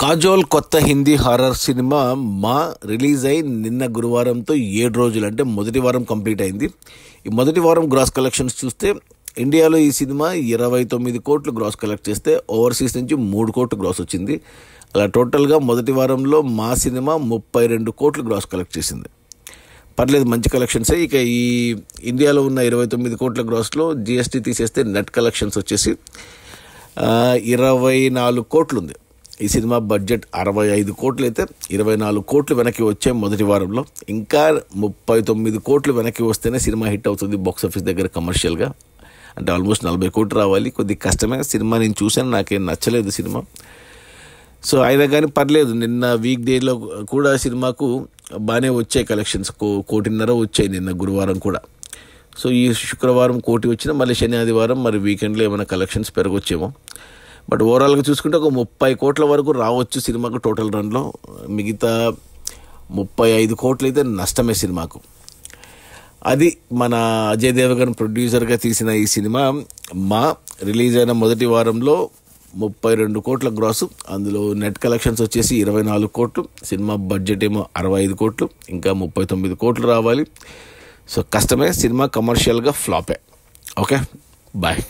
కాజోల్ కొత్త Hindi horror cinema మా release అయి నిన్న గురువారంతో 7 రోజులు, అంటే మొదటి వారం కంప్లీట్ అయింది. ఈ మొదటి వారం గ్రాస్ కలెక్షన్స్ చూస్తే ఇండియాలో ఈ సినిమా 29 కోట్లు గ్రాస్ కలెక్ట్ చేస్తే ఓవర్సీస్ నుంచి 3 కోట్లు గ్రాస్ వచ్చింది. అలా టోటల్గా మొదటి వారంలో మా సినిమా 32 కోట్లు గ్రాస్ కలెక్ట్ చేసింది. పర్లేదు, మంచి కలెక్షన్సే. ఇక ఈ ఇండియాలో ఉన్న 29 కోట్ల గ్రాస్లో జిఎస్టీ తీసేస్తే నెట్ కలెక్షన్స్ వచ్చేసి 24 కోట్లు ఉంది. ఈ సినిమా బడ్జెట్ 65 కోట్లు అయితే 24 కోట్లు వెనక్కి వచ్చాయి మొదటి వారంలో. ఇంకా 39 కోట్లు వెనక్కి వస్తేనే సినిమా హిట్ అవుతుంది బాక్స్ ఆఫీస్ దగ్గర కమర్షియల్గా. అంటే ఆల్మోస్ట్ 40 కోట్లు రావాలి. కొద్ది కష్టమే. సినిమా నేను చూశాను, నాకేం నచ్చలేదు సినిమా. సో అయినా కానీ పర్లేదు, నిన్న వీక్ డేలో కూడా సినిమాకు బాగానే వచ్చాయి కలెక్షన్స్. 1.5 కోటి వచ్చాయి నిన్న గురువారం కూడా. సో ఈ శుక్రవారం 1 కోటి వచ్చినా మళ్ళీ శని ఆదివారం మరి వీకెండ్లో ఏమైనా కలెక్షన్స్ పెరగొచ్చేమో. బట్ ఓవరాల్గా చూసుకుంటే ఒక 30 కోట్ల వరకు రావచ్చు సినిమాకు టోటల్ రన్లో. మిగతా 35 కోట్లు అయితే నష్టమే సినిమాకు. అది మన అజయ్ దేవగన్ ప్రొడ్యూసర్గా తీసిన ఈ సినిమా మా రిలీజ్ అయిన మొదటి వారంలో 32 కోట్ల గ్రాసు, అందులో నెట్ కలెక్షన్స్ వచ్చేసి 24 కోట్లు, సినిమా బడ్జెట్ ఏమో 65 కోట్లు, ఇంకా 39 కోట్లు రావాలి. సో కష్టమే, సినిమా కమర్షియల్గా ఫ్లాపే. Okay, bye.